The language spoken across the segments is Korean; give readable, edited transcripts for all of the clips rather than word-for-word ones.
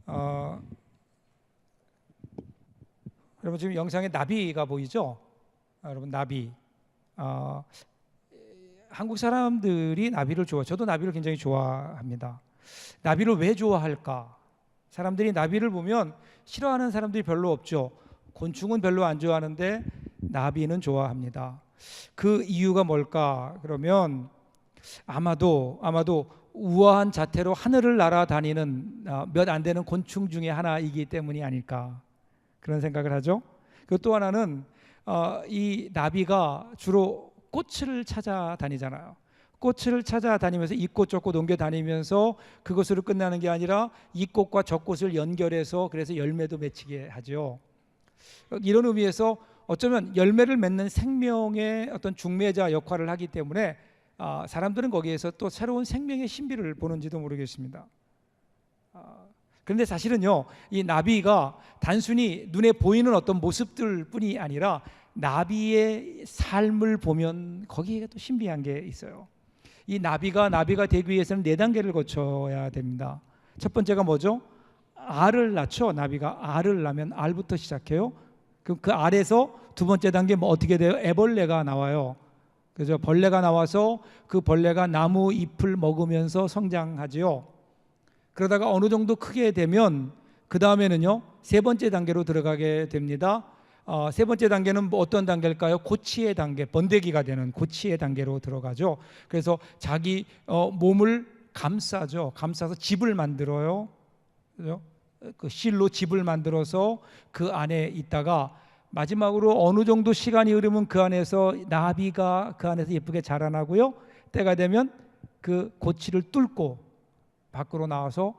어, 여러분 지금 영상에 나비가 보이죠? 여러분 나비. 어, 한국 사람들이 나비를 좋아. 저도 나비를 굉장히 좋아합니다. 나비를 왜 좋아할까? 사람들이 나비를 보면 싫어하는 사람들이 별로 없죠. 곤충은 별로 안 좋아하는데 나비는 좋아합니다. 그 이유가 뭘까? 그러면 아마도 우아한 자태로 하늘을 날아다니는 몇 안 되는 곤충 중에 하나이기 때문이 아닐까 그런 생각을 하죠. 그 또 하나는 이 나비가 주로 꽃을 찾아다니잖아요. 꽃을 찾아다니면서 이 꽃 저 꽃 옮겨 다니면서 그것으로 끝나는 게 아니라 이 꽃과 저 꽃을 연결해서 그래서 열매도 맺히게 하죠. 이런 의미에서 어쩌면 열매를 맺는 생명의 어떤 중매자 역할을 하기 때문에 사람들은 거기에서 또 새로운 생명의 신비를 보는지도 모르겠습니다. 그런데 사실은요, 이 나비가 단순히 눈에 보이는 어떤 모습들 뿐이 아니라 나비의 삶을 보면 거기에 또 신비한 게 있어요. 이 나비가 되기 위해서는 4단계를 거쳐야 됩니다. 첫 번째가 뭐죠? 알을 낳죠. 나비가 알을 낳으면 알부터 시작해요. 그 알에서 두 번째 단계 뭐 어떻게 돼요? 애벌레가 나와요. 그죠? 벌레가 나와서 그 벌레가 나무 잎을 먹으면서 성장하지요. 그러다가 어느 정도 크게 되면 그 다음에는요, 세 번째 단계로 들어가게 됩니다. 세 번째 단계는 뭐 어떤 단계일까요? 고치의 단계, 번데기가 되는 고치의 단계로 들어가죠. 그래서 자기 몸을 감싸죠. 감싸서 집을 만들어요. 그죠? 그 실로 집을 만들어서 그 안에 있다가 마지막으로 어느 정도 시간이 흐르면 그 안에서 나비가 그 안에서 예쁘게 자라나고요. 때가 되면 그 고치를 뚫고 밖으로 나와서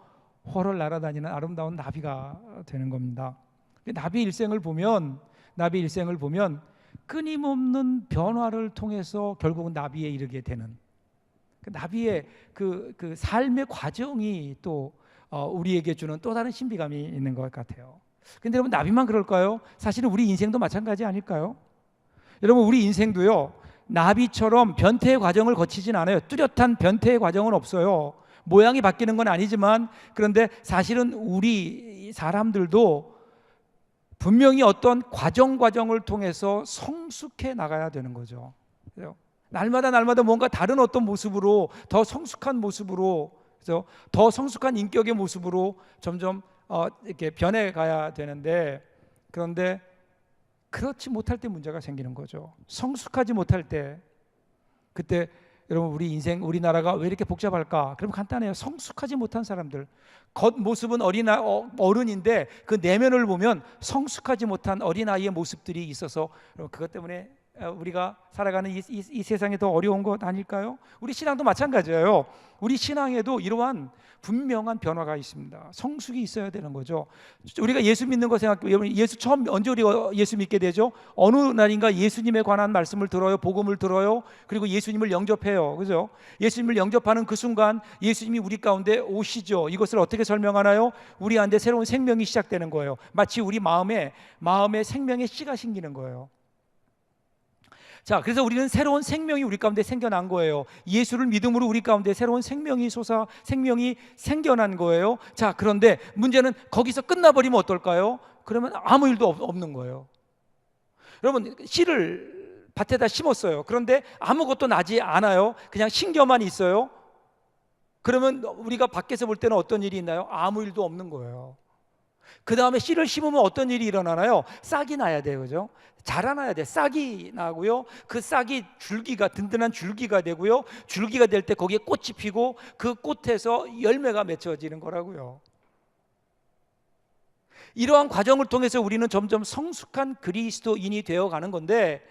훨훨 날아다니는 아름다운 나비가 되는 겁니다. 나비 일생을 보면 끊임없는 변화를 통해서 결국은 나비에 이르게 되는 나비의 그 삶의 과정이 또 우리에게 주는 또 다른 신비감이 있는 것 같아요. 근데 여러분 나비만 그럴까요? 사실은 우리 인생도 마찬가지 아닐까요? 여러분 우리 인생도요 나비처럼 변태의 과정을 거치진 않아요. 뚜렷한 변태의 과정은 없어요. 모양이 바뀌는 건 아니지만 그런데 사실은 우리 사람들도 분명히 어떤 과정을 통해서 성숙해 나가야 되는 거죠. 날마다 뭔가 다른 어떤 모습으로 더 성숙한 모습으로 그래서 더 성숙한 인격의 모습으로 점점 이렇게 변해가야 되는데 그런데 그렇지 못할 때 문제가 생기는 거죠. 성숙하지 못할 때 그때 여러분 우리 인생 우리나라가 왜 이렇게 복잡할까? 그럼 간단해요. 성숙하지 못한 사람들 겉모습은 어른인데 그 내면을 보면 성숙하지 못한 어린아이의 모습들이 있어서 그것 때문에 우리가 살아가는 이 세상이 더 어려운 것 아닐까요? 우리 신앙도 마찬가지예요. 우리 신앙에도 이러한 분명한 변화가 있습니다. 성숙이 있어야 되는 거죠. 우리가 예수 믿는 거 생각해요. 예수 처음 언제 우리가 예수 믿게 되죠? 어느 날인가 예수님에 관한 말씀을 들어요. 복음을 들어요. 그리고 예수님을 영접해요. 그죠? 예수님을 영접하는 그 순간 예수님이 우리 가운데 오시죠. 이것을 어떻게 설명하나요? 우리 안에 새로운 생명이 시작되는 거예요. 마치 우리 마음에 생명의 씨가 생기는 거예요. 자, 그래서 우리는 새로운 생명이 우리 가운데 생겨난 거예요. 예수를 믿음으로 우리 가운데 새로운 생명이 생겨난 거예요. 자, 그런데 문제는 거기서 끝나버리면 어떨까요? 그러면 아무 일도 없는 거예요. 여러분, 씨를 밭에다 심었어요. 그런데 아무것도 나지 않아요. 그냥 신겨만 있어요. 그러면 우리가 밖에서 볼 때는 어떤 일이 있나요? 아무 일도 없는 거예요. 그 다음에 씨를 심으면 어떤 일이 일어나나요? 싹이 나야 돼요. 그죠? 자라나야 돼. 싹이 나고요. 그 싹이 든든한 줄기가 되고요. 줄기가 될 때 거기에 꽃이 피고 그 꽃에서 열매가 맺혀지는 거라고요. 이러한 과정을 통해서 우리는 점점 성숙한 그리스도인이 되어가는 건데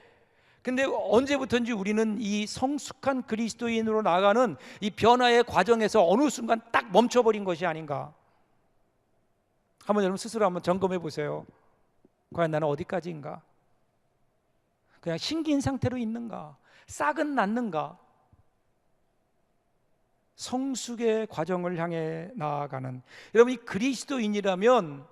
근데 언제부터인지 우리는 이 성숙한 그리스도인으로 나아가는 이 변화의 과정에서 어느 순간 딱 멈춰버린 것이 아닌가. 한번 여러분 스스로 한번 점검해 보세요. 과연 나는 어디까지인가? 그냥 신기인 상태로 있는가? 싹은 났는가? 성숙의 과정을 향해 나아가는 여러분 이 그리스도인이라면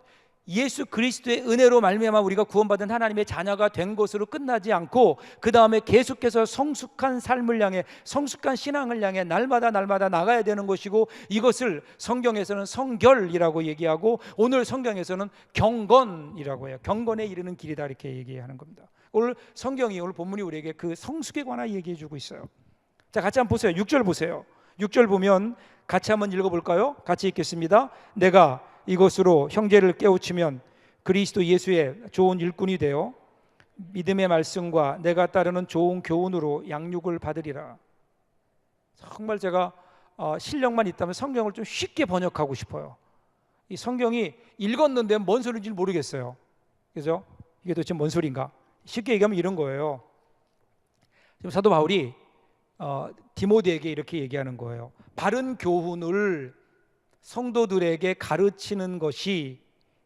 예수 그리스도의 은혜로 말미암아 우리가 구원받은 하나님의 자녀가 된 것으로 끝나지 않고 그 다음에 계속해서 성숙한 삶을 향해, 성숙한 신앙을 향해 날마다 나가야 되는 것이고, 이것을 성경에서는 성결이라고 얘기하고 오늘 성경에서는 경건이라고 해요. 경건에 이르는 길이다 이렇게 얘기하는 겁니다. 오늘 성경이, 오늘 본문이 우리에게 그 성숙에 관한 얘기해 주고 있어요. 자, 같이 한번 보세요. 6절 보세요. 6절 보면 같이 한번 읽어볼까요? 같이 읽겠습니다. 내가 이것으로 형제를 깨우치면 그리스도 예수의 좋은 일꾼이 되어 믿음의 말씀과 내가 따르는 좋은 교훈으로 양육을 받으리라. 정말 제가 실력만 있다면 성경을 좀 쉽게 번역하고 싶어요. 이 성경이 읽었는데 뭔 소리인지 모르겠어요. 그죠? 이게 도대체 뭔 소리인가? 쉽게 얘기하면 이런 거예요. 지금 사도 바울이 디모데에게 이렇게 얘기하는 거예요. 바른 교훈을 성도들에게 가르치는 것이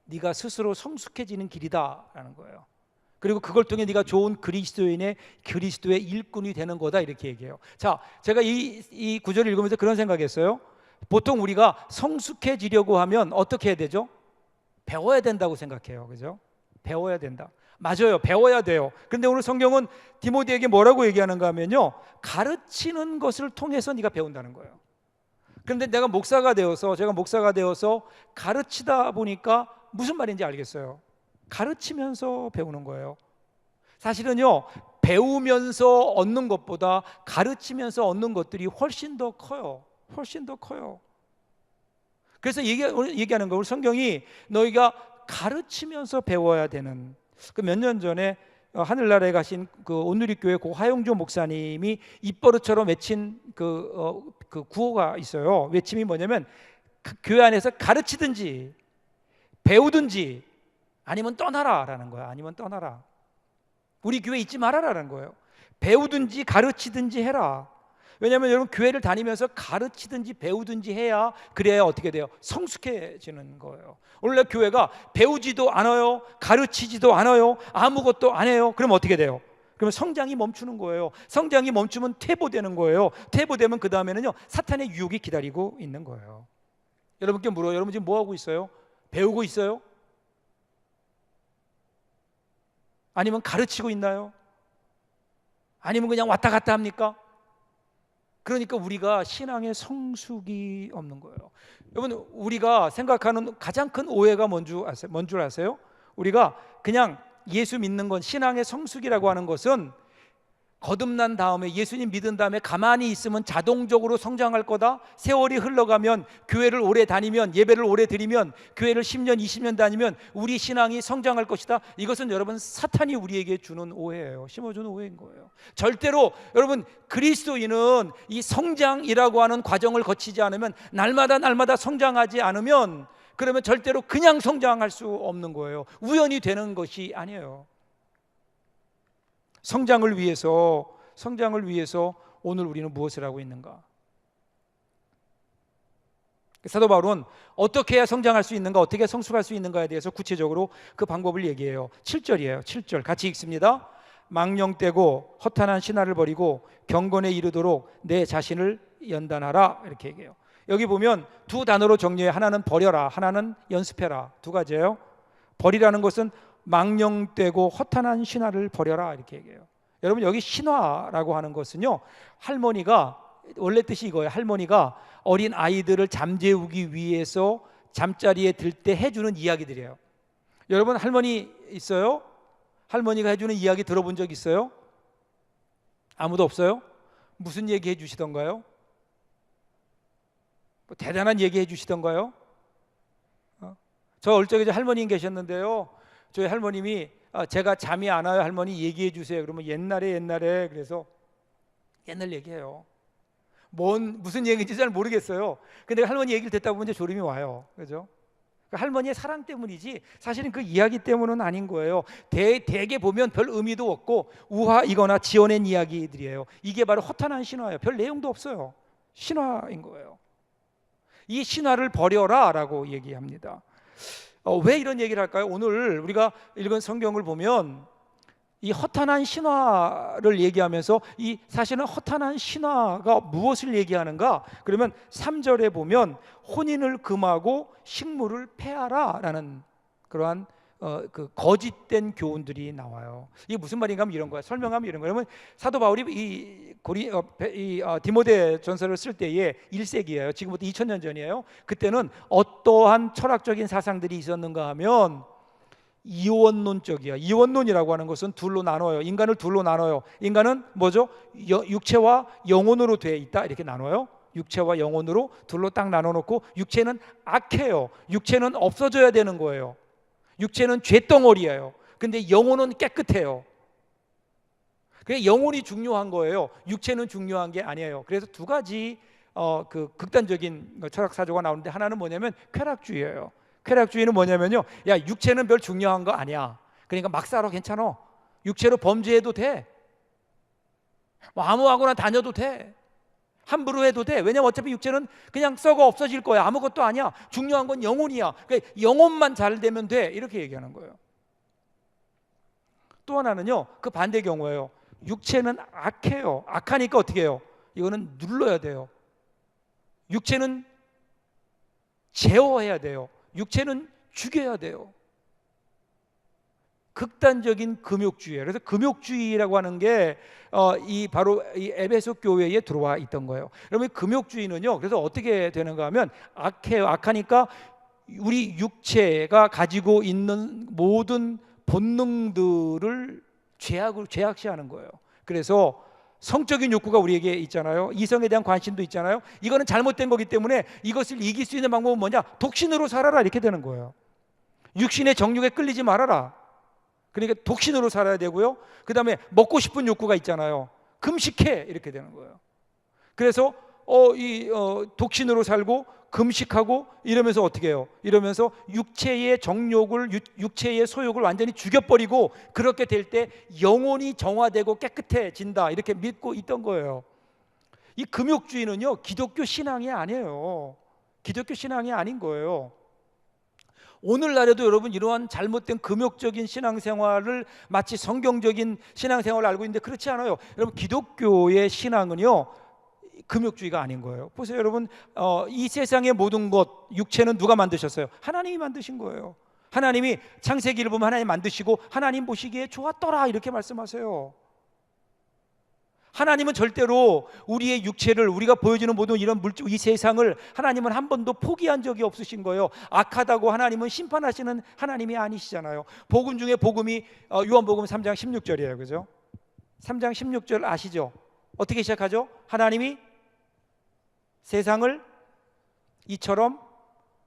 네가 스스로 성숙해지는 길이다라는 거예요. 그리고 그걸 통해 네가 좋은 그리스도의 일꾼이 되는 거다 이렇게 얘기해요. 자, 제가 이 구절을 읽으면서 그런 생각했어요. 보통 우리가 성숙해지려고 하면 어떻게 해야 되죠? 배워야 된다고 생각해요. 그죠? 배워야 된다. 맞아요. 배워야 돼요. 그런데 오늘 성경은 디모데에게 뭐라고 얘기하는가 하면요, 가르치는 것을 통해서 네가 배운다는 거예요. 그런데 제가 목사가 되어서 가르치다 보니까 무슨 말인지 알겠어요. 가르치면서 배우는 거예요. 사실은요, 배우면서 얻는 것보다 가르치면서 얻는 것들이 훨씬 더 커요. 훨씬 더 커요. 그래서 얘기하는 거예요. 우리 성경이 너희가 가르치면서 배워야 되는, 그 몇 년 전에 하늘나라에 가신 그 온누리교회 고 하용조 목사님이 입버릇처럼 외친 그 구호가 있어요. 외침이 뭐냐면 교회 안에서 가르치든지 배우든지 아니면 떠나라라는 거야. 아니면 떠나라. 우리 교회 있지 말아라라는 거예요. 배우든지 가르치든지 해라. 왜냐하면 여러분, 교회를 다니면서 가르치든지 배우든지 해야, 그래야 어떻게 돼요? 성숙해지는 거예요. 원래 교회가 배우지도 않아요, 가르치지도 않아요, 아무것도 안 해요. 그럼 어떻게 돼요? 그러면 성장이 멈추는 거예요. 성장이 멈추면 퇴보되는 거예요. 퇴보되면 그 다음에는요, 사탄의 유혹이 기다리고 있는 거예요. 여러분께 물어요. 여러분 지금 뭐 하고 있어요? 배우고 있어요? 아니면 가르치고 있나요? 아니면 그냥 왔다 갔다 합니까? 그러니까 우리가 신앙의 성숙이 없는 거예요. 여러분, 우리가 생각하는 가장 큰 오해가 뭔 줄 아세요? 우리가 그냥 예수 믿는 건, 신앙의 성숙이라고 하는 것은 거듭난 다음에, 예수님 믿은 다음에 가만히 있으면 자동적으로 성장할 거다. 세월이 흘러가면, 교회를 오래 다니면, 예배를 오래 드리면, 교회를 10년 20년 다니면 우리 신앙이 성장할 것이다. 이것은 여러분, 사탄이 우리에게 주는 오해예요. 심어주는 오해인 거예요. 절대로 여러분, 그리스도인은 이 성장이라고 하는 과정을 거치지 않으면, 날마다 성장하지 않으면, 그러면 절대로 그냥 성장할 수 없는 거예요. 우연히 되는 것이 아니에요. 성장을 위해서 오늘 우리는 무엇을 하고 있는가? 사도 바울은 어떻게 해야 성장할 수 있는가, 어떻게 성숙할 수 있는가에 대해서 구체적으로 그 방법을 얘기해요. 7절이에요. 7절 같이 읽습니다. 망령되고 허탄한 신화를 버리고 경건에 이르도록 내 자신을 연단하라, 이렇게 얘기해요. 여기 보면 두 단어로 정리해. 하나는 버려라, 하나는 연습해라. 두 가지예요. 버리라는 것은 망령되고 허탄한 신화를 버려라, 이렇게 얘기해요. 여러분, 여기 신화라고 하는 것은요, 할머니가, 원래 뜻이 이거예요. 할머니가 어린 아이들을 잠재우기 위해서 잠자리에 들 때 해주는 이야기들이에요. 여러분, 할머니 있어요? 할머니가 해주는 이야기 들어본 적 있어요? 아무도 없어요? 무슨 얘기 해주시던가요? 뭐 대단한 얘기 해주시던가요? 저 얼적에 할머님 계셨는데요, 저희 할머님이 제가 잠이 안 와요, 할머니 얘기해 주세요. 그러면 옛날에 그래서 옛날 얘기해요. 무슨 얘기인지 잘 모르겠어요. 근데 할머니 얘기를 듣다 보면 이제 졸음이 와요. 그죠? 할머니의 사랑 때문이지 사실은 그 이야기 때문은 아닌 거예요. 대개 보면 별 의미도 없고 우화이거나 지어낸 이야기들이에요. 이게 바로 허탄한 신화예요. 별 내용도 없어요. 신화인 거예요. 이 신화를 버려라 라고 얘기합니다. 왜 이런 얘기를 할까요? 오늘 우리가 읽은 성경을 보면 이 허탄한 신화를 얘기하면서, 이 사실은 허탄한 신화가 무엇을 얘기하는가? 그러면 3절에 보면 혼인을 금하고 식물을 폐하라 라는 그러한 그 거짓된 교훈들이 나와요. 이게 무슨 말인가 하면 이런 거야. 설명하면 이런 거예요. 그러면 사도 바울이 디모데 전서를 쓸 때에 1세기예요. 지금부터 2000년 전이에요. 그때는 어떠한 철학적인 사상들이 있었는가 하면 이원론적이야. 이원론이라고 하는 것은 둘로 나눠요. 인간을 둘로 나눠요. 인간은 뭐죠? 육체와 영혼으로 돼 있다 이렇게 나눠요. 육체와 영혼으로 둘로 딱 나눠놓고, 육체는 악해요. 육체는 없어져야 되는 거예요. 육체는 죄덩어리예요. 근데 영혼은 깨끗해요. 그게 영혼이 중요한 거예요. 육체는 중요한 게 아니에요. 그래서 두 가지 그 극단적인 철학 사조가 나오는데, 하나는 뭐냐면 쾌락주의예요. 쾌락주의는 뭐냐면요, 야, 육체는 별 중요한 거 아니야. 그러니까 막 살아, 괜찮아. 육체로 범죄해도 돼. 뭐 아무하거나 다녀도 돼. 함부로 해도 돼. 왜냐면 어차피 육체는 그냥 썩어 없어질 거야. 아무것도 아니야. 중요한 건 영혼이야. 그러니까 영혼만 잘 되면 돼. 이렇게 얘기하는 거예요. 또 하나는요, 그 반대 경우예요. 육체는 악해요. 악하니까 어떻게 해요? 이거는 눌러야 돼요. 육체는 제어해야 돼요. 육체는 죽여야 돼요. 극단적인 금욕주의예요. 그래서 금욕주의라고 하는 게 바로 이 에베소 교회에 들어와 있던 거예요. 여러분, 금욕주의는요, 그래서 어떻게 되는가 하면 악해요. 악하니까 우리 육체가 가지고 있는 모든 본능들을 죄악시하는 거예요. 그래서 성적인 욕구가 우리에게 있잖아요. 이성에 대한 관심도 있잖아요. 이거는 잘못된 거기 때문에 이것을 이길 수 있는 방법은 뭐냐? 독신으로 살아라, 이렇게 되는 거예요. 육신의 정욕에 끌리지 말아라. 그러니까 독신으로 살아야 되고요. 그 다음에 먹고 싶은 욕구가 있잖아요. 금식해, 이렇게 되는 거예요. 그래서 독신으로 살고 금식하고 이러면서 어떻게 해요? 이러면서 육체의 정욕을, 육체의 소욕을 완전히 죽여버리고, 그렇게 될 때 영혼이 정화되고 깨끗해진다, 이렇게 믿고 있던 거예요. 이 금욕주의는요, 기독교 신앙이 아니에요. 기독교 신앙이 아닌 거예요. 오늘날에도 여러분, 이러한 잘못된 금욕적인 신앙생활을 마치 성경적인 신앙생활을 알고 있는데, 그렇지 않아요. 여러분, 기독교의 신앙은요, 금욕주의가 아닌 거예요. 보세요, 여러분, 이 세상의 모든 것, 육체는 누가 만드셨어요? 하나님이 만드신 거예요. 하나님이 창세기를 보면 하나님 만드시고 하나님 보시기에 좋았더라, 이렇게 말씀하세요. 하나님은 절대로 우리의 육체를, 우리가 보여주는 모든 이런 물질, 이 세상을 하나님은 한 번도 포기한 적이 없으신 거예요. 악하다고 하나님은 심판하시는 하나님이 아니시잖아요. 복음 중에 복음이 요한복음 3장 16절이에요. 그죠? 3장 16절 아시죠? 어떻게 시작하죠? 하나님이 세상을 이처럼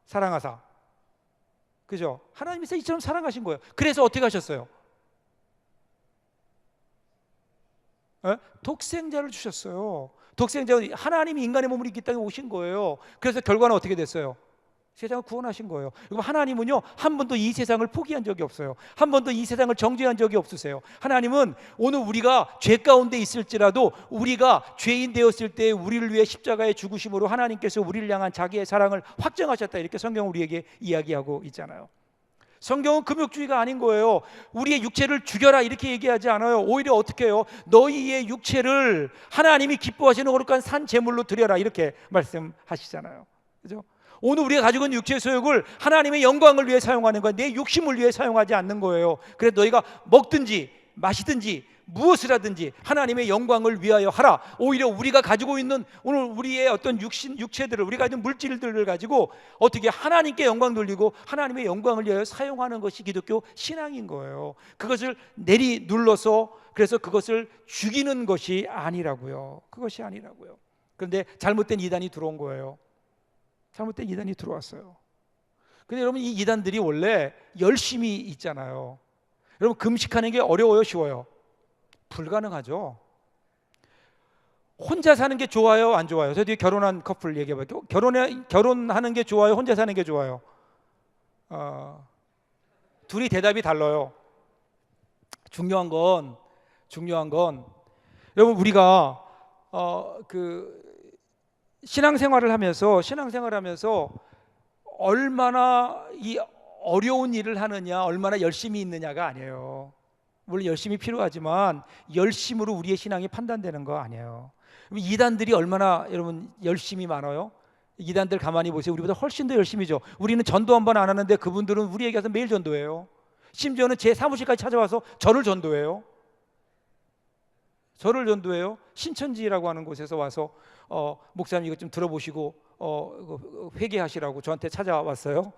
사랑하사. 그죠? 하나님이 이처럼 사랑하신 거예요. 그래서 어떻게 하셨어요? 독생자를 주셨어요. 독생자는 하나님이 인간의 몸으로 있기 때문에 오신 거예요. 그래서 결과는 어떻게 됐어요? 세상을 구원하신 거예요. 그리고 하나님은요, 한 번도 이 세상을 포기한 적이 없어요. 한 번도 이 세상을 정죄한 적이 없으세요. 하나님은 오늘 우리가 죄 가운데 있을지라도, 우리가 죄인 되었을 때 우리를 위해 십자가에 죽으심으로 하나님께서 우리를 향한 자기의 사랑을 확정하셨다, 이렇게 성경은 우리에게 이야기하고 있잖아요. 성경은 금욕주의가 아닌 거예요. 우리의 육체를 죽여라, 이렇게 얘기하지 않아요. 오히려 어떻게 해요? 너희의 육체를 하나님이 기뻐하시는 거룩한 산 제물로 드려라, 이렇게 말씀하시잖아요. 그죠? 오늘 우리가 가지고 있는 육체의 소욕을 하나님의 영광을 위해 사용하는 거야. 내 욕심을 위해 사용하지 않는 거예요. 그래서 너희가 먹든지 마시든지 무엇을 하든지 하나님의 영광을 위하여 하라. 오히려 우리가 가지고 있는 오늘 우리의 어떤 육체들을, 우리가 가진 물질들을 가지고 어떻게 하나님께 영광 돌리고 하나님의 영광을 위하여 사용하는 것이 기독교 신앙인 거예요. 그것을 눌러서, 그래서 그것을 죽이는 것이 아니라고요. 그것이 아니라고요. 그런데 잘못된 이단이 들어온 거예요. 잘못된 이단이 들어왔어요. 근데 여러분, 이 이단들이 원래 열심히 있잖아요. 여러분, 금식하는 게 어려워요, 쉬워요? 불가능하죠. 혼자 사는 게 좋아요, 안 좋아요? 저 뒤에 결혼한 커플 얘기해볼게요. 결혼하는 게 좋아요, 혼자 사는 게 좋아요? 둘이 대답이 달라요. 중요한 건 여러분, 우리가 신앙생활을 하면서 얼마나 이 어려운 일을 하느냐, 얼마나 열심히 있느냐가 아니에요. 물론 열심히 필요하지만 열심으로 우리의 신앙이 판단되는 거 아니에요. 이단들이 얼마나 여러분 열심히 많아요? 이단들 가만히 보세요. 우리보다 훨씬 더 열심히죠. 우리는 전도 한 번 안 하는데 그분들은 우리에게 와서 매일 전도해요. 심지어는 제 사무실까지 찾아와서 저를 전도해요. 신천지라고 하는 곳에서 와서 목사님 이것 좀 들어보시고 회개하시라고 저한테 찾아왔어요.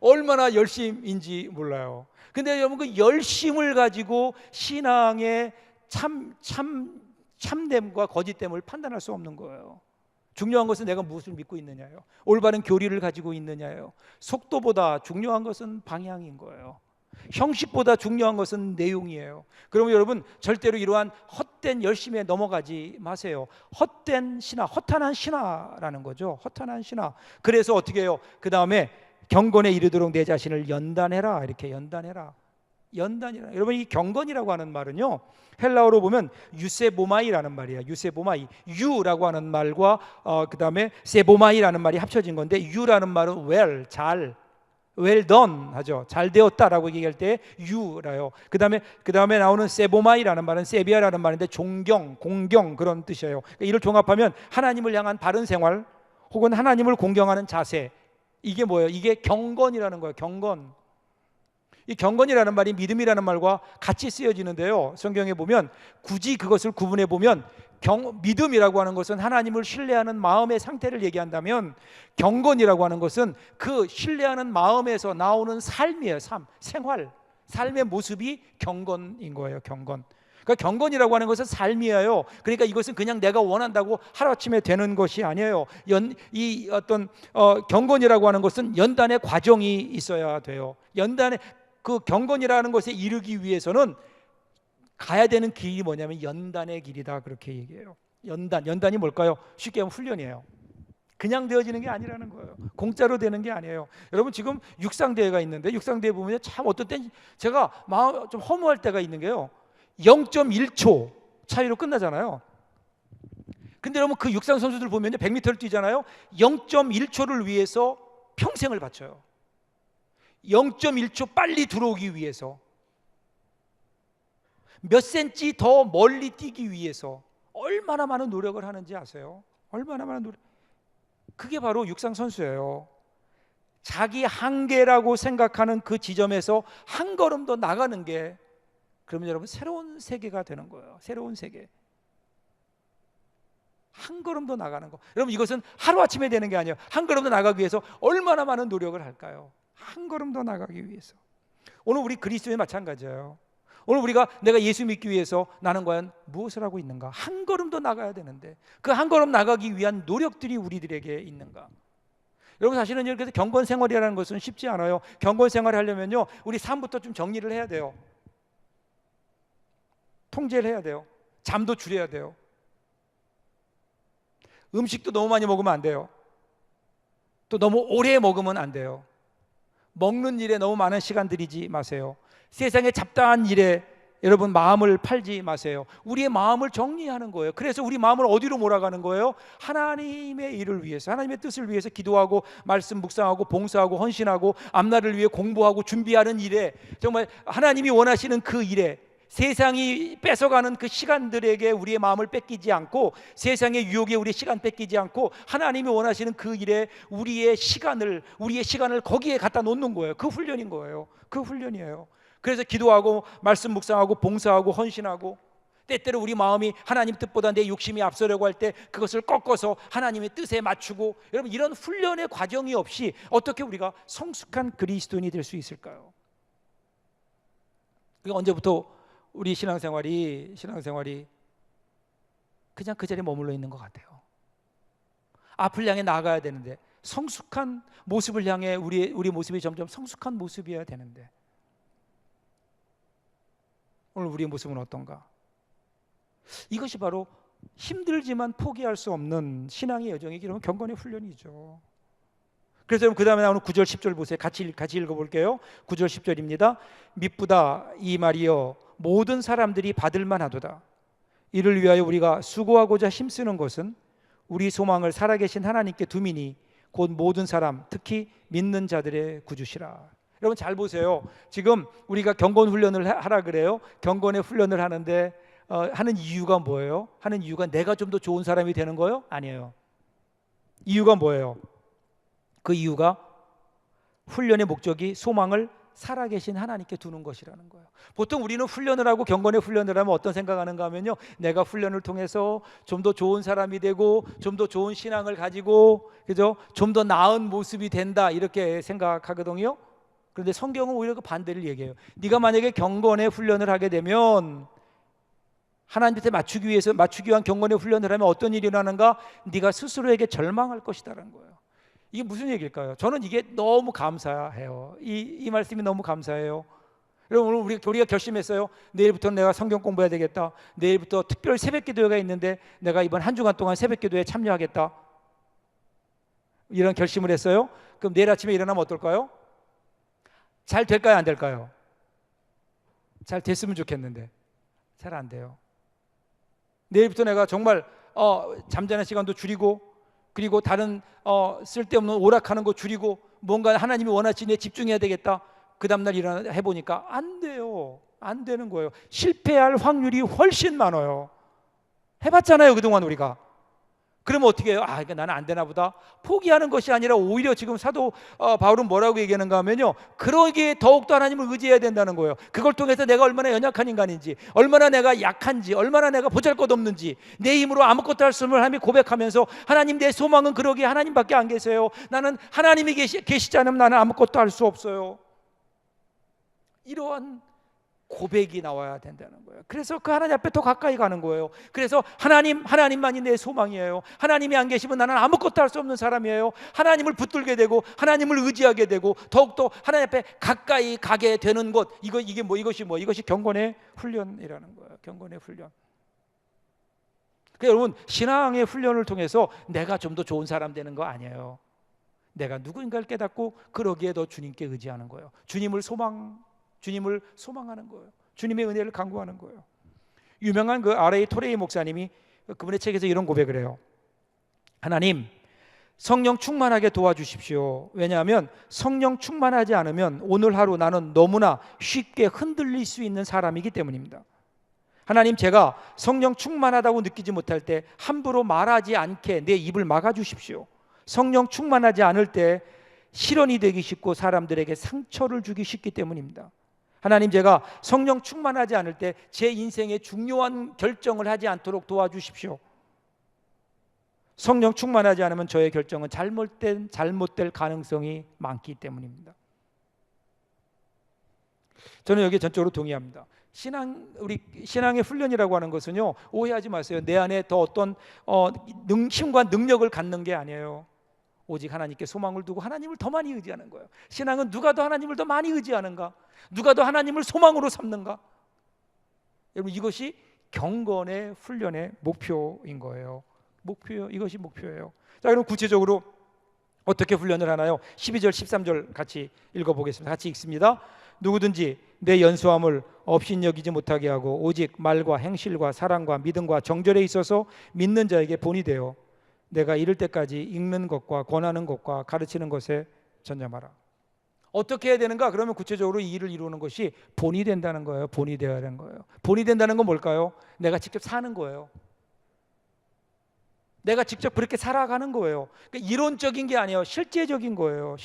얼마나 열심인지 몰라요. 근데 여러분, 그 열심을 가지고 신앙의 참됨과 거짓됨을 판단할 수 없는 거예요. 중요한 것은 내가 무엇을 믿고 있느냐예요. 올바른 교리를 가지고 있느냐예요. 속도보다 중요한 것은 방향인 거예요. 형식보다 중요한 것은 내용이에요. 그러면 여러분, 절대로 이러한 헛된 열심에 넘어가지 마세요. 헛된 신화, 허탄한 신화라는 거죠. 허탄한 신화. 그래서 어떻게 해요? 그 다음에 경건에 이르도록 내 자신을 연단해라. 이렇게 연단해라. 여러분, 이 경건이라고 하는 말은요, 헬라어로 보면 유세보마이라는 말이에요. 유세보마이, 유라고 하는 말과 그 다음에 세보마이라는 말이 합쳐진 건데, 유라는 말은 well, 잘, well done 하죠. 잘 되었다라고 얘기할 때 유라요. 그 다음에 나오는 세보마이라는 말은 세비아라는 말인데 존경, 공경 그런 뜻이에요. 그러니까 이를 종합하면 하나님을 향한 바른 생활 혹은 하나님을 공경하는 자세, 이게 뭐예요? 이게 경건이라는 거예요. 경건. 이 경건이라는 말이 믿음이라는 말과 같이 쓰여지는데요, 성경에 보면 굳이 그것을 구분해 보면 믿음이라고 하는 것은 하나님을 신뢰하는 마음의 상태를 얘기한다면, 경건이라고 하는 것은 그 신뢰하는 마음에서 나오는 삶이에요. 생활, 삶의 모습이 경건인 거예요. 경건. 그러니까 경건이라고 하는 것은 삶이에요. 그러니까 이것은 그냥 내가 원한다고 하루아침에 되는 것이 아니에요. 경건이라고 하는 것은 연단의 과정이 있어야 돼요. 연단의 그 경건이라는 것에 이르기 위해서는 가야 되는 길이 뭐냐면 연단의 길이다, 그렇게 얘기해요. 연단이 뭘까요? 쉽게 하면 훈련이에요. 그냥 되어지는 게 아니라는 거예요. 공짜로 되는 게 아니에요. 여러분, 지금 육상대회가 있는데, 육상대회 보면 참 어떤 때 제가 마음 좀 허무할 때가 있는 게요, 0.1초 차이로 끝나잖아요. 근데 여러분, 그 육상 선수들 보면 100m를 뛰잖아요. 0.1초를 위해서 평생을 바쳐요. 0.1초 빨리 들어오기 위해서, 몇 센치 더 멀리 뛰기 위해서 얼마나 많은 노력을 하는지 아세요? 얼마나 많은 노력. 그게 바로 육상 선수예요. 자기 한계라고 생각하는 그 지점에서 한 걸음 더 나가는 게, 그러면 여러분 새로운 세계가 되는 거예요. 새로운 세계. 한 걸음 더 나가는 거. 여러분, 이것은 하루아침에 되는 게 아니에요. 한 걸음 더 나가기 위해서 얼마나 많은 노력을 할까요? 한 걸음 더 나가기 위해서. 오늘 우리 그리스도에 마찬가지예요. 오늘 내가 예수 믿기 위해서 나는 과연 무엇을 하고 있는가? 한 걸음 더 나가야 되는데 그 한 걸음 나가기 위한 노력들이 우리들에게 있는가? 여러분, 사실은 이렇게 경건 생활이라는 것은 쉽지 않아요. 경건 생활을 하려면요, 우리 삶부터 좀 정리를 해야 돼요. 통제를 해야 돼요. 잠도 줄여야 돼요. 음식도 너무 많이 먹으면 안 돼요. 또 너무 오래 먹으면 안 돼요. 먹는 일에 너무 많은 시간 들이지 마세요. 세상의 잡다한 일에 여러분 마음을 팔지 마세요. 우리의 마음을 정리하는 거예요. 그래서 우리 마음을 어디로 몰아가는 거예요? 하나님의 일을 위해서, 하나님의 뜻을 위해서 기도하고 말씀 묵상하고 봉사하고 헌신하고 앞날을 위해 공부하고 준비하는 일에, 정말 하나님이 원하시는 그 일에, 세상이 뺏어가는 그 시간들에게 우리의 마음을 뺏기지 않고, 세상의 유혹에 우리의 시간 뺏기지 않고, 하나님이 원하시는 그 일에 우리의 시간을 거기에 갖다 놓는 거예요. 그 훈련인 거예요. 그 훈련이에요. 그래서 기도하고 말씀 묵상하고 봉사하고 헌신하고, 때때로 우리 마음이 하나님 뜻보다 내 욕심이 앞서려고 할 때 그것을 꺾어서 하나님의 뜻에 맞추고, 여러분, 이런 훈련의 과정이 없이 어떻게 우리가 성숙한 그리스도인이 될 수 있을까요? 그러니까 언제부터 우리 신앙생활이 그냥 그 자리에 머물러 있는 것 같아요. 앞을 향해 나아가야 되는데, 성숙한 모습을 향해 우리 모습이 점점 성숙한 모습이어야 되는데, 오늘 우리의 모습은 어떤가? 이것이 바로 힘들지만 포기할 수 없는 신앙의 여정이기 때문에 경건의 훈련이죠. 그래서 그 다음에 나오는 9절 10절 보세요. 같이 읽어볼게요. 9절 10절입니다. 미쁘다 이 말이여 모든 사람들이 받을만 하도다. 이를 위하여 우리가 수고하고자 힘쓰는 것은 우리 소망을 살아계신 하나님께 두미니 곧 모든 사람, 특히 믿는 자들의 구주시라. 여러분, 잘 보세요. 지금 우리가 경건 훈련을 하라 그래요. 경건의 훈련을 하는데 하는 이유가 뭐예요? 하는 이유가 내가 좀 더 좋은 사람이 되는 거예요? 아니에요. 이유가 뭐예요? 그 이유가 훈련의 목적이 소망을 살아계신 하나님께 두는 것이라는 거예요. 보통 우리는 훈련을 하고 경건의 훈련을 하면 어떤 생각하는가 하면요, 내가 훈련을 통해서 좀 더 좋은 사람이 되고 좀 더 좋은 신앙을 가지고, 그죠? 좀 더 나은 모습이 된다, 이렇게 생각하거든요. 그런데 성경은 오히려 그 반대를 얘기해요. 네가 만약에 경건의 훈련을 하게 되면, 하나님한테 맞추기 위한 경건의 훈련을 하면 어떤 일이 일어나는가? 네가 스스로에게 절망할 것이다라는 거예요. 이게 무슨 얘기일까요? 저는 이게 너무 감사해요. 이 말씀이 너무 감사해요. 여러분, 오늘 우리가 결심했어요. 내일부터는 내가 성경 공부해야 되겠다. 내일부터 특별 새벽 기도회가 있는데 내가 이번 한 주간 동안 새벽 기도회에 참여하겠다, 이런 결심을 했어요. 그럼 내일 아침에 일어나면 어떨까요? 잘 될까요, 안 될까요? 잘 됐으면 좋겠는데 잘 안 돼요. 내일부터 내가 정말 잠자는 시간도 줄이고, 그리고 다른 쓸데없는 오락하는 거 줄이고, 뭔가 하나님이 원하시는 데 집중해야 되겠다. 그 다음날 일어나 해보니까 안 돼요. 안 되는 거예요. 실패할 확률이 훨씬 많아요. 해봤잖아요, 그동안 우리가. 그러면 어떻게 해요? 이거 나는 안 되나 보다. 포기하는 것이 아니라 오히려 지금 사도 바울은 뭐라고 얘기하는가 하면요, 그러기에 더욱더 하나님을 의지해야 된다는 거예요. 그걸 통해서 내가 얼마나 연약한 인간인지, 얼마나 내가 약한지, 얼마나 내가 보잘것없는지, 내 힘으로 아무것도 할 수 없는 하나님이 고백하면서, 하나님, 내 소망은 그러기에 하나님밖에 안 계세요. 나는 하나님이 계시지 않으면 나는 아무것도 할 수 없어요. 이러한 고백이 나와야 된다는 거예요. 그래서 그 하나님 앞에 더 가까이 가는 거예요. 그래서 하나님만이 내 소망이에요. 하나님이 안 계시면 나는 아무것도 할 수 없는 사람이에요. 하나님을 붙들게 되고 하나님을 의지하게 되고 더욱더 하나님 앞에 가까이 가게 되는 것, 이것이 경건의 훈련이라는 거예요. 경건의 훈련. 그러니까 여러분, 신앙의 훈련을 통해서 내가 좀 더 좋은 사람 되는 거 아니에요. 내가 누구인가를 깨닫고 그러기에 더 주님께 의지하는 거예요. 주님을 소망하는 거예요. 주님의 은혜를 간구하는 거예요. 유명한 그 R.A. 토레이 목사님이 그분의 책에서 이런 고백을 해요. 하나님, 성령 충만하게 도와주십시오. 왜냐하면 성령 충만하지 않으면 오늘 하루 나는 너무나 쉽게 흔들릴 수 있는 사람이기 때문입니다. 하나님, 제가 성령 충만하다고 느끼지 못할 때 함부로 말하지 않게 내 입을 막아주십시오. 성령 충만하지 않을 때 실언이 되기 쉽고 사람들에게 상처를 주기 쉽기 때문입니다. 하나님, 제가 성령 충만하지 않을 때 제 인생에 중요한 결정을 하지 않도록 도와주십시오. 성령 충만하지 않으면 저의 결정은 잘못될 가능성이 많기 때문입니다. 저는 여기에 전적으로 동의합니다. 우리 신앙의 훈련이라고 하는 것은요, 오해하지 마세요. 내 안에 더 어떤 힘과 능력을 갖는 게 아니에요. 오직 하나님께 소망을 두고 하나님을 더 많이 의지하는 거예요. 신앙은 누가 더 하나님을 더 많이 의지하는가, 누가 더 하나님을 소망으로 삼는가. 여러분, 이것이 경건의 훈련의 목표인 거예요. 이것이 목표예요. 자, 그럼 구체적으로 어떻게 훈련을 하나요? 12절 13절 같이 읽어보겠습니다. 같이 읽습니다. 누구든지 내 연소함을 업신여기지 못하게 하고 오직 말과 행실과 사랑과 믿음과 정절에 있어서 믿는 자에게 본이 되어 내가 이를 때까지 읽는 것과 권하는 것과 가르치는 것에 전념하라. 어떻게 해야 되는가? 그러면 구체적으로 이 일을 이루는 것이 본이 된다는 거예요. 본이 되어야 되는 거예요. 본이 된다는 건 뭘까요? 내가 직접 사는 거예요. 내가 직접 그렇게 살아가는 거예요. 그러니까 이론적인 게 아니에요. 실제적인 거예요.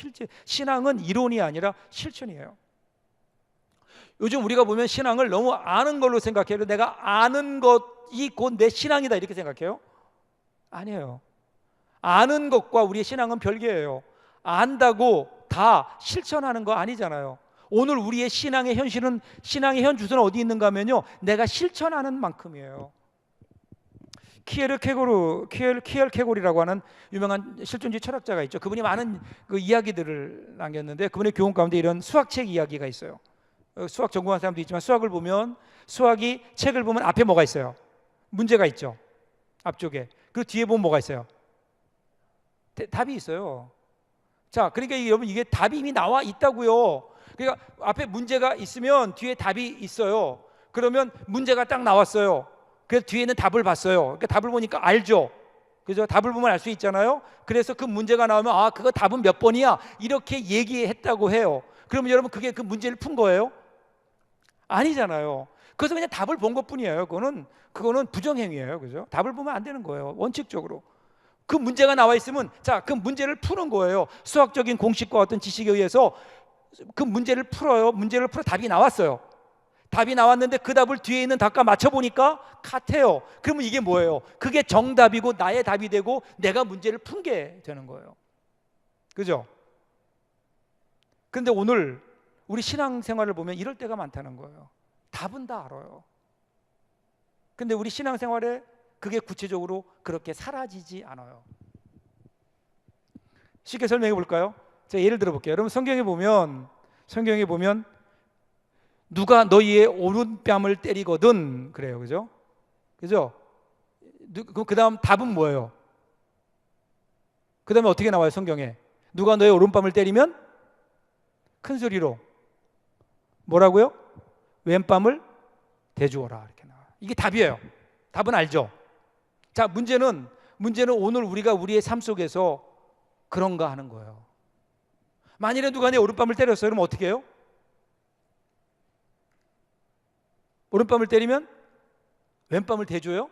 신앙은 이론이 아니라 실천이에요. 요즘 우리가 보면 신앙을 너무 아는 걸로 생각해요. 내가 아는 것이 곧 내 신앙이다, 이렇게 생각해요. 아니에요. 아는 것과 우리의 신앙은 별개예요. 안다고 다 실천하는 거 아니잖아요. 오늘 우리의 신앙의 현실은, 신앙의 현 주소는 어디 있는가 하면요, 내가 실천하는 만큼이에요. 키엘 케골이라고 하는 유명한 실존주의 철학자가 있죠. 그분이 많은 그 이야기들을 남겼는데, 그분의 교훈 가운데 이런 수학책 이야기가 있어요. 수학 전공한 사람도 있지만 수학이 책을 보면 앞에 뭐가 있어요? 문제가 있죠. 앞쪽에. 그리고 뒤에 보면 뭐가 있어요? 답이 있어요. 자, 그러니까 여러분, 이게 답이 이미 나와 있다고요. 그러니까 앞에 문제가 있으면 뒤에 답이 있어요. 그러면 문제가 딱 나왔어요. 그래서 뒤에는 답을 봤어요. 그러니까 답을 보니까 알죠. 그죠? 답을 보면 알 수 있잖아요. 그래서 그 문제가 나오면 그거 답은 몇 번이야, 이렇게 얘기했다고 해요. 그러면 여러분, 그게 그 문제를 푼 거예요? 아니잖아요. 그래서 그냥 답을 본 것뿐이에요. 그거는 부정행위예요. 그죠? 답을 보면 안 되는 거예요, 원칙적으로. 그 문제가 나와 있으면 자, 그 문제를 푸는 거예요. 수학적인 공식과 어떤 지식에 의해서 그 문제를 풀어요. 문제를 풀어 답이 나왔어요. 답이 나왔는데 그 답을 뒤에 있는 답과 맞춰보니까 같아요. 그러면 이게 뭐예요? 그게 정답이고 나의 답이 되고 내가 문제를 푼 게 되는 거예요. 그죠? 그런데 오늘 우리 신앙생활을 보면 이럴 때가 많다는 거예요. 답은 다 알아요. 근데 우리 신앙생활에 그게 구체적으로 그렇게 사라지지 않아요. 쉽게 설명해 볼까요? 제가 예를 들어 볼게요. 여러분 성경에 보면 누가 너희의 오른뺨을 때리거든 그래요. 그죠? 그죠? 그 다음 답은 뭐예요? 그 다음에 어떻게 나와요 성경에? 누가 너의 오른뺨을 때리면 큰 소리로 뭐라고요? 왼뺨을 대주어라 이렇게 나와요. 이게 답이에요. 답은 알죠? 자, 문제는 오늘 우리가 우리의 삶 속에서 그런가 하는 거예요. 만일에 누가 내 오른뺨을 때렸어요. 그러면 어떻게 해요? 오른뺨을 때리면 왼뺨을 대줘요?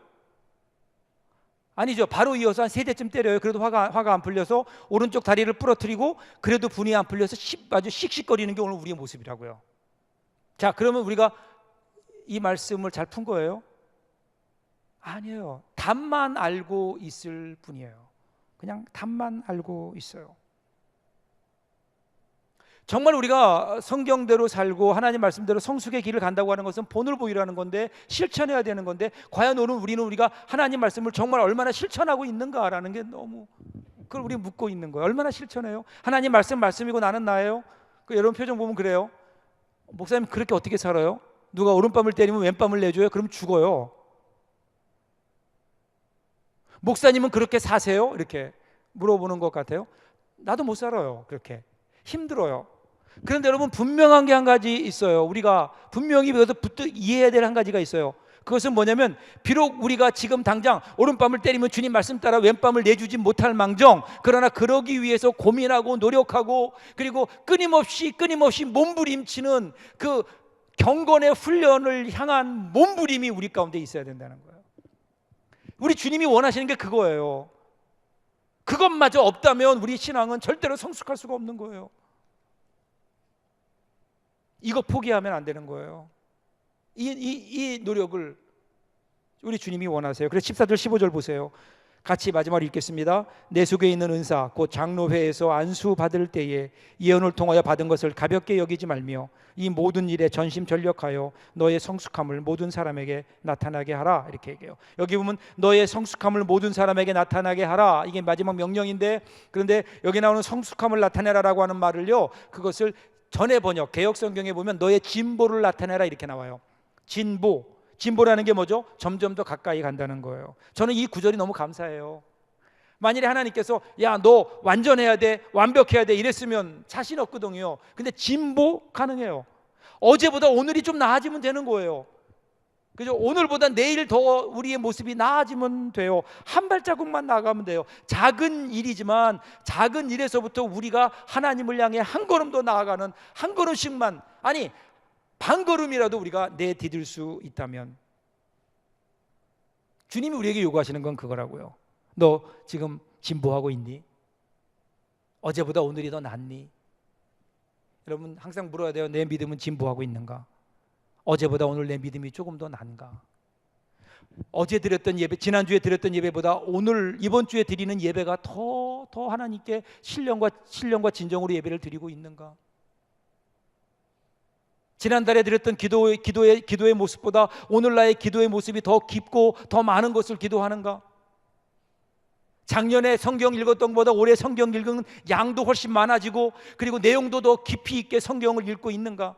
아니죠. 바로 이어서 한 3대쯤 때려요. 그래도 화가 안 풀려서 오른쪽 다리를 부러뜨리고 그래도 분이 안 풀려서 아주 씩씩거리는 게 오늘 우리의 모습이라고요. 자, 그러면 우리가 이 말씀을 잘 푼 거예요? 아니에요. 답만 알고 있을 뿐이에요. 그냥 답만 알고 있어요. 정말 우리가 성경대로 살고 하나님 말씀대로 성숙의 길을 간다고 하는 것은 본을 보이라는 건데 실천해야 되는 건데 과연 오늘 우리가 하나님 말씀을 정말 얼마나 실천하고 있는가라는 게 너무 그걸 우리 묻고 있는 거예요. 얼마나 실천해요? 하나님 말씀이고 나는 나예요. 여러분 표정 보면 그래요. 목사님 그렇게 어떻게 살아요? 누가 오른뺨을 때리면 왼뺨을 내줘요? 그럼 죽어요. 목사님은 그렇게 사세요? 이렇게 물어보는 것 같아요. 나도 못 살아요. 그렇게 힘들어요. 그런데 여러분 분명한 게 한 가지 있어요. 우리가 분명히 여기서부터 이해해야 될 한 가지가 있어요. 그것은 뭐냐면 비록 우리가 지금 당장 오른뺨을 때리면 주님 말씀 따라 왼뺨을 내주지 못할 망정, 그러나 그러기 위해서 고민하고 노력하고 그리고 끊임없이 몸부림치는 그 경건의 훈련을 향한 몸부림이 우리 가운데 있어야 된다는 거예요. 우리 주님이 원하시는 게 그거예요. 그것마저 없다면 우리 신앙은 절대로 성숙할 수가 없는 거예요. 이거 포기하면 안 되는 거예요. 이 노력을 우리 주님이 원하세요. 그래서 14절 15절 보세요. 같이 마지막으로 읽겠습니다. 내 속에 있는 은사 곧 장로회에서 안수 받을 때에 예언을 통하여 받은 것을 가볍게 여기지 말며 이 모든 일에 전심전력하여 너의 성숙함을 모든 사람에게 나타나게 하라 이렇게 얘기해요. 여기 보면 너의 성숙함을 모든 사람에게 나타나게 하라 이게 마지막 명령인데 그런데 여기 나오는 성숙함을 나타내라라고 하는 말을요 그것을 전에 번역 개역성경에 보면 너의 진보를 나타내라 이렇게 나와요. 진보라는 게 뭐죠? 점점 더 가까이 간다는 거예요. 저는 이 구절이 너무 감사해요. 만일에 하나님께서 야 너 완전해야 돼 완벽해야 돼 이랬으면 자신 없거든요. 근데 진보 가능해요. 어제보다 오늘이 좀 나아지면 되는 거예요. 그죠? 오늘보다 내일 더 우리의 모습이 나아지면 돼요. 한 발자국만 나가면 돼요. 작은 일이지만 작은 일에서부터 우리가 하나님을 향해 한 걸음 더 나아가는 한 걸음씩만 아니 반 걸음이라도 우리가 내디딜 수 있다면 주님이 우리에게 요구하시는 건 그거라고요. 너 지금 진보하고 있니? 어제보다 오늘이 더 낫니? 여러분 항상 물어야 돼요. 내 믿음은 진보하고 있는가? 어제보다 오늘 내 믿음이 조금 더 나은가? 어제 드렸던 예배, 지난주에 드렸던 예배보다 오늘 이번 주에 드리는 예배가 더 하나님께 신령과 진정으로 예배를 드리고 있는가? 지난달에 드렸던 기도의 모습보다 오늘 나의 기도의 모습이 더 깊고 더 많은 것을 기도하는가? 작년에 성경 읽었던 것보다 올해 성경 읽은 양도 훨씬 많아지고 그리고 내용도 더 깊이 있게 성경을 읽고 있는가?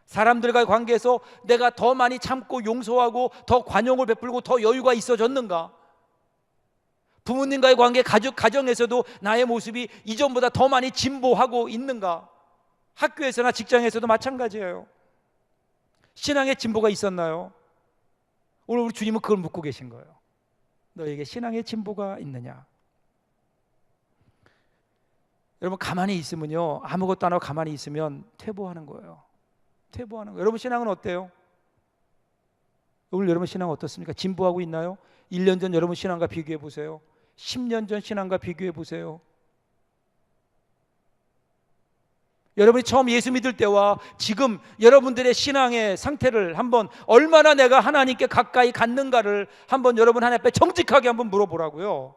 사람들과의 관계에서 내가 더 많이 참고 용서하고 더 관용을 베풀고 더 여유가 있어졌는가? 부모님과의 관계, 가정에서도 나의 모습이 이전보다 더 많이 진보하고 있는가? 학교에서나 직장에서도 마찬가지예요. 신앙의 진보가 있었나요? 오늘 우리 주님은 그걸 묻고 계신 거예요. 너에게 신앙의 진보가 있느냐? 여러분 가만히 있으면요 아무것도 안 하고 가만히 있으면 퇴보하는 거예요. 퇴보하는 거예요. 여러분 신앙은 어때요? 오늘 여러분 신앙 어떻습니까? 진보하고 있나요? 1년 전 여러분 신앙과 비교해 보세요. 10년 전 신앙과 비교해 보세요. 여러분이 처음 예수 믿을 때와 지금 여러분들의 신앙의 상태를 한번, 얼마나 내가 하나님께 가까이 갔는가를 한번 여러분 하나님 앞에 정직하게 한번 물어보라고요.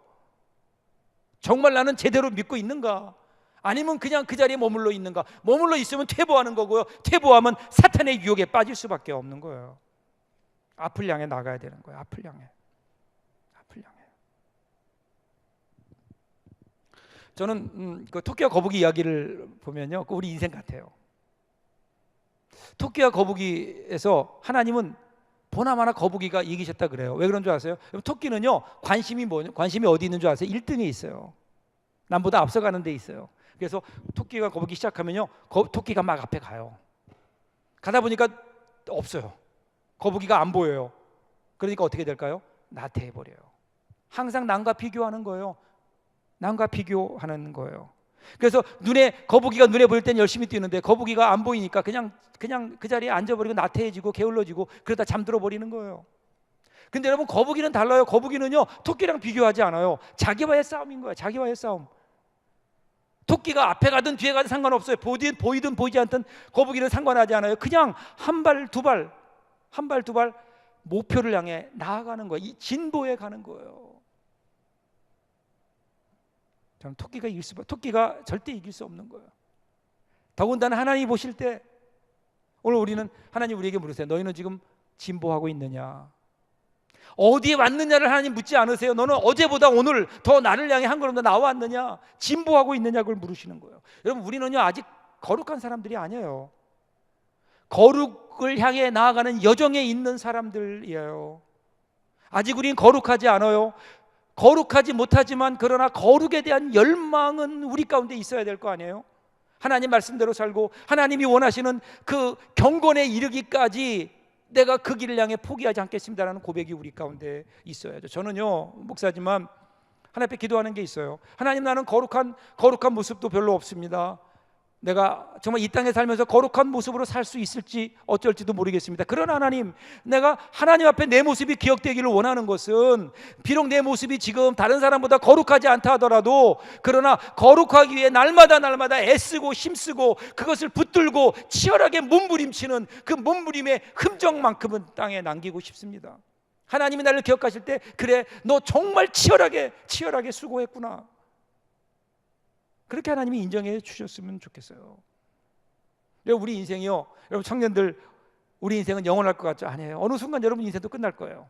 정말 나는 제대로 믿고 있는가? 아니면 그냥 그 자리에 머물러 있는가? 머물러 있으면 퇴보하는 거고요. 퇴보하면 사탄의 유혹에 빠질 수밖에 없는 거예요. 앞을 향해 나가야 되는 거예요. 앞을 향해. 앞을 향해. 저는 그 토끼와 거북이 이야기를 보면요, 우리 인생 같아요. 토끼와 거북이에서 하나님은 보나마나 거북이가 이기셨다 그래요. 왜 그런 줄 아세요? 토끼는요, 관심이 어디 있는 줄 아세요? 1등에 있어요. 남보다 앞서가는 데 있어요. 그래서 토끼가 거북이 시작하면요, 토끼가 막 앞에 가요. 가다 보니까 없어요. 거북이가 안 보여요. 그러니까 어떻게 될까요? 나태해버려요. 항상 남과 비교하는 거예요. 남과 비교하는 거예요. 그래서 거북이가 눈에 보일 땐 열심히 뛰는데 거북이가 안 보이니까 그냥 그 자리에 앉아버리고 나태해지고 게을러지고 그러다 잠들어 버리는 거예요. 근데 여러분, 거북이는 달라요. 거북이는요, 토끼랑 비교하지 않아요. 자기와의 싸움인 거예요. 자기와의 싸움. 토끼가 앞에 가든 뒤에 가든 상관없어요. 보이든 보이지 않든 거북이는 상관하지 않아요. 그냥 한 발 두 발 목표를 향해 나아가는 거예요. 이 진보에 가는 거예요. 저는 토끼가 절대 이길 수 없는 거예요. 더군다나 하나님이 보실 때, 오늘 우리는 하나님 우리에게 물으세요. 너희는 지금 진보하고 있느냐? 어디에 왔느냐를 하나님 묻지 않으세요. 너는 어제보다 오늘 더 나를 향해 한 걸음 더 나아왔느냐? 진보하고 있느냐? 그걸 물으시는 거예요. 여러분, 우리는요, 아직 거룩한 사람들이 아니에요. 거룩을 향해 나아가는 여정에 있는 사람들이에요. 아직 우린 거룩하지 않아요. 거룩하지 못하지만 그러나 거룩에 대한 열망은 우리 가운데 있어야 될 거 아니에요. 하나님 말씀대로 살고 하나님이 원하시는 그 경건에 이르기까지 내가 그 길을 향해 포기하지 않겠습니다라는 고백이 우리 가운데 있어야죠. 저는요, 목사지만 하나님 앞에 기도하는 게 있어요. 하나님, 나는 거룩한 모습도 별로 없습니다. 내가 정말 이 땅에 살면서 거룩한 모습으로 살 수 있을지 어쩔지도 모르겠습니다. 그러나 하나님, 내가 하나님 앞에 내 모습이 기억되기를 원하는 것은, 비록 내 모습이 지금 다른 사람보다 거룩하지 않다 하더라도, 그러나 거룩하기 위해 날마다 애쓰고 힘쓰고 그것을 붙들고 치열하게 몸부림치는 그 몸부림의 흔적만큼은 땅에 남기고 싶습니다. 하나님이 나를 기억하실 때, 그래, 너 정말 치열하게 수고했구나, 그렇게 하나님이 인정해 주셨으면 좋겠어요. 여러분, 우리 인생이요, 여러분 청년들, 우리 인생은 영원할 것 같죠? 아니에요. 어느 순간 여러분 인생도 끝날 거예요.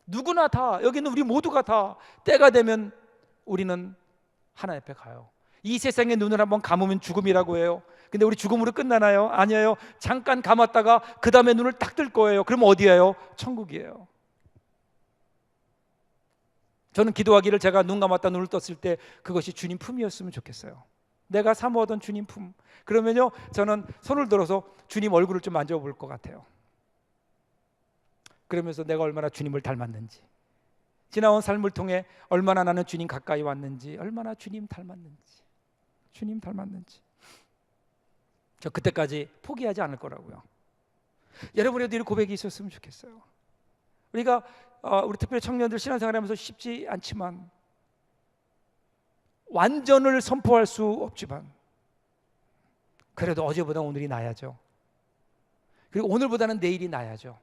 누구나 다, 여기는 우리 모두가 다 때가 되면 우리는 하나님 앞에 가요. 이 세상의 눈을 한번 감으면 죽음이라고 해요. 근데 우리 죽음으로 끝나나요? 아니에요. 잠깐 감았다가 그 다음에 눈을 딱 뜰 거예요. 그럼 어디예요? 천국이에요. 저는 기도하기를, 제가 눈 감았다 눈을 떴을 때 그것이 주님 품이었으면 좋겠어요. 내가 사모하던 주님 품. 그러면요, 저는 손을 들어서 주님 얼굴을 좀 만져볼 것 같아요. 그러면서 내가 얼마나 주님을 닮았는지, 지나온 삶을 통해 얼마나 나는 주님 가까이 왔는지, 얼마나 주님 닮았는지, 저 그때까지 포기하지 않을 거라고요. 여러분에도 이 고백이 있었으면 좋겠어요. 우리 특별히 청년들 신앙생활하면서 쉽지 않지만, 완전을 선포할 수 없지만 그래도 어제보다 오늘이 나아야죠. 그리고 오늘보다는 내일이 나아야죠.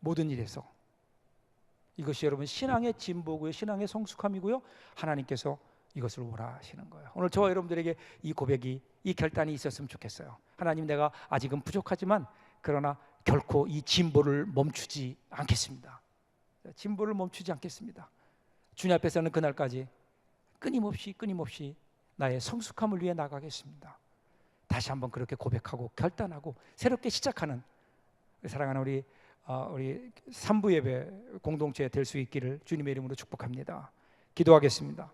모든 일에서 이것이 여러분 신앙의 진보고요, 신앙의 성숙함이고요, 하나님께서 이것을 원하시는 거예요. 오늘 저와 여러분들에게 이 고백이, 이 결단이 있었으면 좋겠어요. 하나님, 내가 아직은 부족하지만 그러나 결코 이 진보를 멈추지 않겠습니다. 진보를 멈추지 않겠습니다. 주님 앞에서는 그날까지 끊임없이 나의 성숙함을 위해 나가겠습니다. 다시 한번 그렇게 고백하고 결단하고 새롭게 시작하는 사랑하는 우리 3부 예배 공동체 될 수 있기를 주님의 이름으로 축복합니다. 기도하겠습니다.